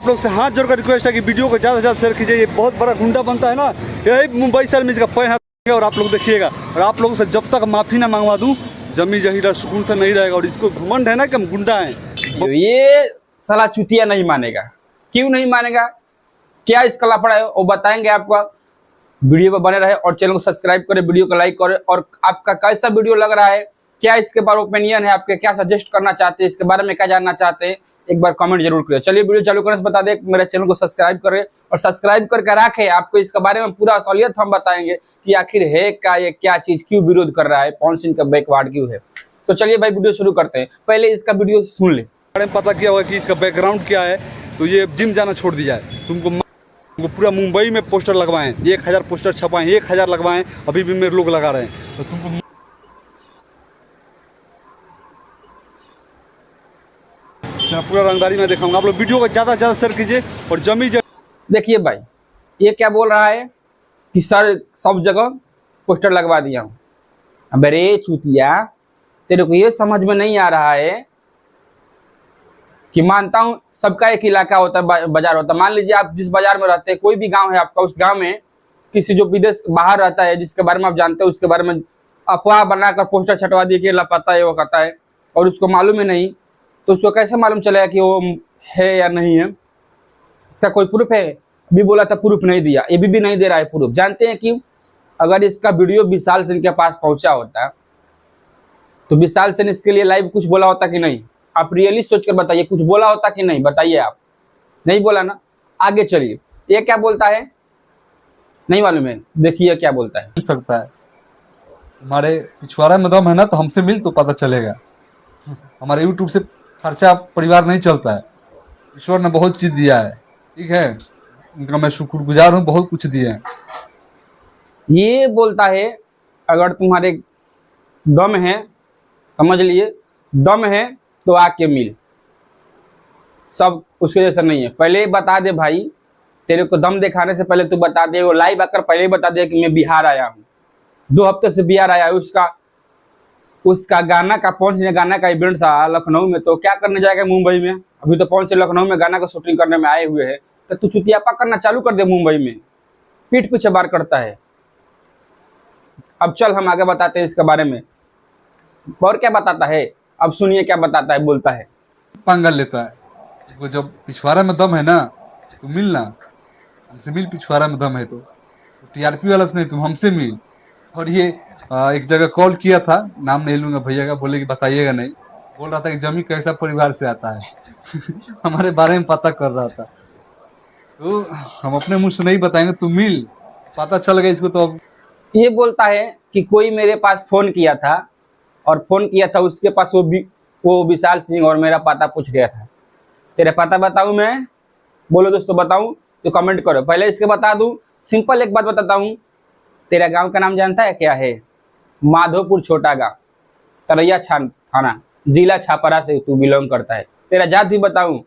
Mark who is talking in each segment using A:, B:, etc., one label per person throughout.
A: लोग से हाथ जोड़कर रिक्वेस्ट है कि वीडियो को ज़्यादा से ज़्यादा शेयर कीजिए। ये बहुत बड़ा गुंडा बनता है ना, यही मुंबई शहर में इसका पैर है और आप लोग देखिएगा। और आप लोगों से जब तक माफ़ी ना मंगवा दूँ जमी जहीरा सुकून से नहीं रहेगा। और इसको घमंड है ना कि हम गुंडा हैं।
B: ये साला चुतिया नहीं मानेगा। क्यों नहीं मानेगा, क्या इसका लफड़ा है वो बताएंगे आपको। वीडियो पर बने रहे और चैनल को सब्सक्राइब करें, वीडियो को लाइक करें। और आपका कैसा वीडियो लग रहा है, क्या इसके बारे में ओपिनियन है आपके, क्या सजेस्ट करना चाहते हैं, इसके बारे में क्या जानना चाहते हैं, एक बार कमेंट जरूर करें। चलिए वीडियो चालू करने से बता दें, मेरे चैनल को सब्सक्राइब करें और सब्सक्राइब करके रखें। आपको इसके बारे में पूरा असलियत हम बताएंगे कि आखिर है क्या, ये क्या चीज क्यों विरोध कर रहा है, पवन सिंह का बैकवर्ड क्यों है। तो चलिए भाई वीडियो शुरू करते हैं। पहले इसका वीडियो सुन ले।
A: बारे में पता किया होगा कि इसका बैकग्राउंड क्या है। तो ये जिम जाना छोड़ दिया है। तुमको पूरा मुंबई में पोस्टर लगवाएं, 1000 पोस्टर छपवाएं, 1000 लगवाएं, अभी भी मेरे लोग लगा रहे हैं। तो तुमको पूरा रंगदारी में दिखाऊंगा। आप लोग वीडियो को ज़्यादा से ज़्यादा शेयर कीजिए और जमी
B: देखिए भाई ये क्या बोल रहा है कि सर सब जगह पोस्टर लगवा दिया हूँ। अब रे चूतिया, तेरे को ये समझ में नहीं आ रहा है कि मानता हूँ सबका एक इलाका होता है, बाजार होता है। मान लीजिए आप जिस बाजार में रहते हैं, कोई भी गांव है आपका, उस गांव में किसी जो विदेश बाहर रहता है जिसके बारे में आप जानते हो, उसके बारे में अफवाह बनाकर पोस्टर छटवा दिए कि लापता है, वो कहता है, और उसको मालूम ही नहीं, तो उसको कैसे मालूम चलेगा कि वो है या नहीं है। इसका कोई प्रूफ है? अभी बोला था प्रूफ नहीं दिया, ये भी नहीं दे रहा है प्रूफ। जानते हैं क्यों? अगर इसका वीडियो विशाल सेन के पास पहुंचा होता तो विशाल सेन इसके लिए लाइव कुछ बोला होता कि नहीं? आप रियली सोच कर बताइए, कुछ बोला होता कि नहीं? बताइए आप। नहीं बोला ना। आगे चलिए, ये क्या बोलता है नहीं मालूम है, देखिए क्या बोलता है।
C: मिल सकता है, हमारे पिछवाड़ा में दम है ना, तो हमसे मिल तो पता चलेगा। हमारे यूट्यूब से खर्चा परिवार नहीं चलता है। ईश्वर ने बहुत चीज दिया है, ठीक है, उनका मैं शुक्रगुजार हूँ, बहुत कुछ दिए हैं।
B: ये बोलता है अगर तुम्हारे दम है, समझ लिए, दम है तो आके मिल। सब उसके जैसा नहीं है। पहले बता दे भाई, तेरे को दम दिखाने से पहले तू बता दे, वो लाइव आकर पहले ही बता दे कि मैं बिहार आया हूँ, 2 हफ्ते से बिहार आया हूँ। उसका गाना का पवन सिंह गाना का इवेंट था लखनऊ में, तो क्या करने जाएगा मुंबई में? अभी तो पवन सिंह लखनऊ में गाना का शूटिंग करने में आए हुए हैं। तो तू चुतियापा करना चालू कर दे मुंबई में, पीठ पीछे बार करता है। अब चल हम आगे बताते हैं इसके बारे में, और क्या बताता है, अब सुनिए क्या बताता है। बोलता है
C: पंगा लेता है, वो जब पिछवाड़ा में दम है ना तो मिल ना, हमसे मिल। पिछवाड़ा में दम है तो टीआरपी वाला से नहीं, तुम हमसे मिल। और ये एक जगह कॉल किया था, नाम नहीं लूंगा भैया का, बोले कि बताइएगा नहीं। बोल रहा था कि जमी कैसा परिवार से आता है। हमारे बारे में पता कर रहा था। तो हम अपने मुंह से नहीं बताएंगे, तुम मिल, पता चल गया इसको। तो अब
B: ये बोलता है कि कोई मेरे पास फोन किया था, और फोन किया था उसके पास वो विशाल सिंह, और मेरा पता पूछ गया था। तेरा पता बताऊं मैं? बोलो दोस्तों, बताऊं तो कमेंट करो। पहले इसके बता दूं, सिंपल एक बात बताता हूं। तेरा गांव का नाम जानता है क्या है? माधोपुर छोटा गांव, तरैया थाना, जिला छापरा से तू बिलोंग करता है। तेरा जात भी बताऊं?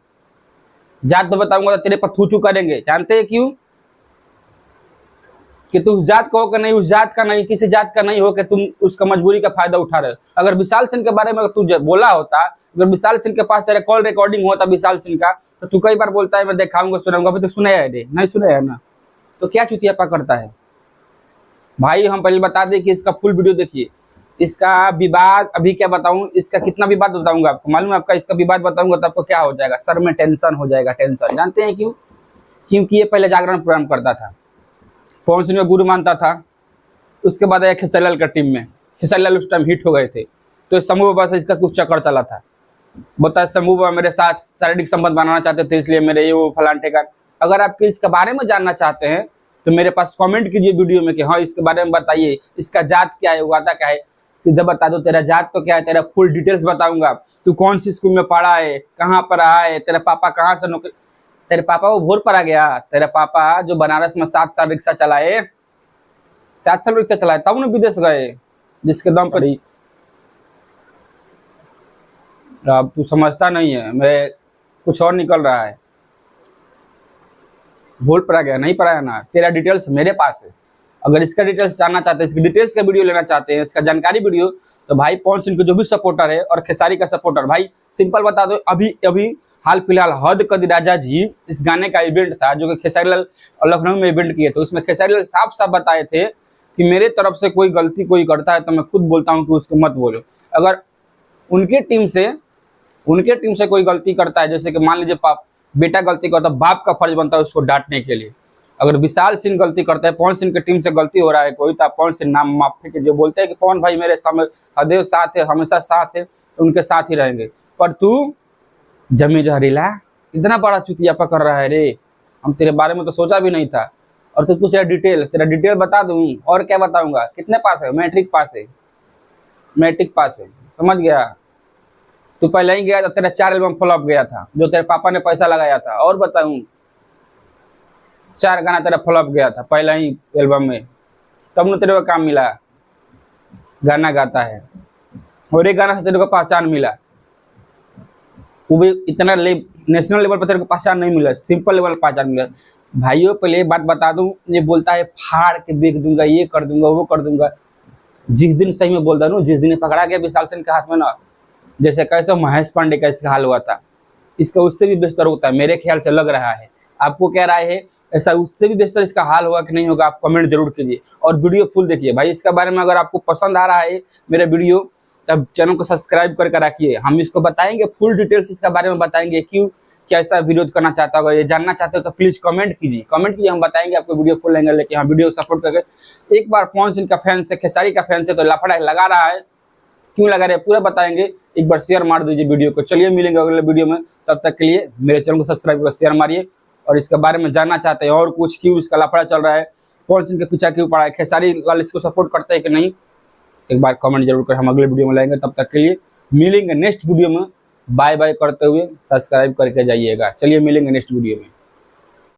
B: जात तो बताऊंगा तो तेरे पर थू करेंगे। जानते हैं क्यों? कि तू उस जात का हो कि नहीं, उस जात का नहीं, किसी जात का नहीं हो कि तुम उसका मजबूरी का फायदा उठा रहे हो। अगर विशाल सिंह के बारे में तू बोला होता, अगर विशाल सिंह के पास तेरा कॉल रिकॉर्डिंग होता विशाल सिंह का, तो तू कई बार बोलता है मैं दिखाऊंगा, सुनाऊंगा। अभी तो सुना है नहीं सुना है ना, तो क्या चुतियापा करता है भाई। हम पहले बता दें कि इसका फुल वीडियो देखिए। इसका विवाद अभी क्या बताऊं, इसका कितना विवाद बताऊंगा आपको मालूम है? आपका इसका विवाद बताऊंगा तो आपको क्या हो जाएगा, सर में टेंशन हो जाएगा, टेंशन। जानते हैं क्यों? क्योंकि ये पहले जागरण प्रोग्राम करता था, पवन सिंह का गुरु मानता था। उसके बाद आया खेसारी लाल का टीम में, खेसारी लाल उस टाइम हिट हो गए थे, तो समूह बाबा से इसका कुछ चक्कर चला था। बता समूह बाबा मेरे साथ शारीरिक संबंध बनाना चाहते थे, इसलिए मेरे ये वो फलान ठेकान। अगर आप इसके बारे में जानना चाहते हैं तो मेरे पास कमेंट कीजिए वीडियो में कि हाँ इसके बारे में बताइए, इसका जात क्या है, वादा क्या है। सीधे बता दो तेरा जात तो क्या है, तेरा फुल डिटेल्स बताऊंगा। तू कौन सी स्कूल में पढ़ा है, कहाँ पर रहा है, तेरा पापा कहाँ से नौकरी, तेरे पापा वो भोर पर आ गया। तेरे पापा जो बनारस में 7 साल रिक्शा चलाए, 7 साल रिक्शा चलाए, तब उन्हें विदेश गए, जिसके दम पर ही। अब तू समझता नहीं है, मैं कुछ और निकल रहा है। भूल पड़ा गया, नहीं पढ़ाया ना। तेरा डिटेल्स मेरे पास है। अगर इसका डिटेल्स जानना चाहते हैं, इसकी डिटेल्स का वीडियो लेना चाहते हैं, इसका जानकारी वीडियो, तो भाई पवन सिंह के जो भी सपोर्टर है और खेसारी का सपोर्टर, भाई सिंपल बता दो, अभी अभी हाल फिलहाल हद कदी राजा जी इस गाने का इवेंट था जो कि खेसारी लाल लखनऊ में इवेंट किए थे। उसमें खेसारी लाल साफ साफ बताए थे कि मेरे तरफ से कोई गलती कोई करता है तो मैं खुद बोलता हूँ कि उसको मत बोलो। अगर उनके टीम से कोई गलती करता है, जैसे कि मान लीजिए बेटा गलती करता है, बाप का फर्ज बनता है उसको डांटने के लिए। अगर विशाल सिंह गलती करता है, पवन सिंह की टीम से गलती हो रहा है कोई, तो आप पवन सिंह नाम माफी के जो बोलते हैं कि पवन भाई मेरे सदैव साथ है, हमेशा साथ है, तो उनके साथ ही रहेंगे। पर तू जमी जहरीला इतना बड़ा चुतियापा कर रहा है रे, हम तेरे बारे में तो सोचा भी नहीं था। और तो कुछ तेरा डिटेल बता दूं, और क्या बताऊंगा? कितने पास है? मैट्रिक पास है, समझ गया? तू पहले ही गया था, तेरा 4 एल्बम फ्लॉप गया था जो तेरे पापा ने पैसा लगाया था। और बताऊं, 4 गाना तेरा फ्लॉप गया था पहला ही एल्बम में, तब न तेरे को काम मिला, गाना गाता है। और एक गाना से तेरे को पहचान मिला, वो भी इतना नेशनल लेवल पर तेरे को पहचान नहीं मिला, सिंपल लेवल पर पहचान मिला। भाइयों पहले बात बता दूं, ये बोलता है फाड़ के देख दूंगा, ये कर दूंगा, वो कर दूंगा। जिस दिन सही में बोलता हूँ, जिस दिन पकड़ा गया विशाल सेन के हाथ में ना, जैसे कैसे महेश पांडे का इसका हाल हुआ था, इसका उससे भी बेहतर होता है मेरे ख्याल से, लग रहा है। आपको क्या राय है? ऐसा उससे भी बेहतर इसका हाल होगा कि नहीं होगा? आप कमेंट जरूर कीजिए और वीडियो फुल देखिए भाई। इसके बारे में अगर आपको पसंद आ रहा है मेरा वीडियो, तब चैनल को सब्सक्राइब करके रखिए। हम इसको बताएंगे, फुल डिटेल्स इसके बारे में बताएंगे, क्यों क्या ऐसा विरोध करना चाहता होगा, ये जानना चाहते हो तो प्लीज कमेंट कीजिए, हम बताएंगे आपको वीडियो फुल लेंगे लेके। हाँ, वीडियो सपोर्ट करके एक बार पवन सिंह का फैन से, खेसारी का फैन से तो लफड़ा लगा रहा है, क्यों लगा रहे हैं पूरा बताएंगे। एक बार शेयर मार दीजिए वीडियो को। चलिए मिलेंगे अगले वीडियो में, तब तक के लिए मेरे चैनल को सब्सक्राइब कर शेयर मारिए। और इसके बारे में जानना चाहते हैं और कुछ, क्यों इसका लफड़ा चल रहा है, पवन सिंह के पीछा क्यों पड़ा है, खेसारी लाल इसको सपोर्ट करते हैं कि नहीं, एक बार कमेंट जरूर कर, हम अगले वीडियो में लाएंगे। तब तक के लिए मिलेंगे नेक्स्ट वीडियो में, बाय बाय करते हुए सब्सक्राइब करके जाइएगा। चलिए मिलेंगे नेक्स्ट वीडियो में।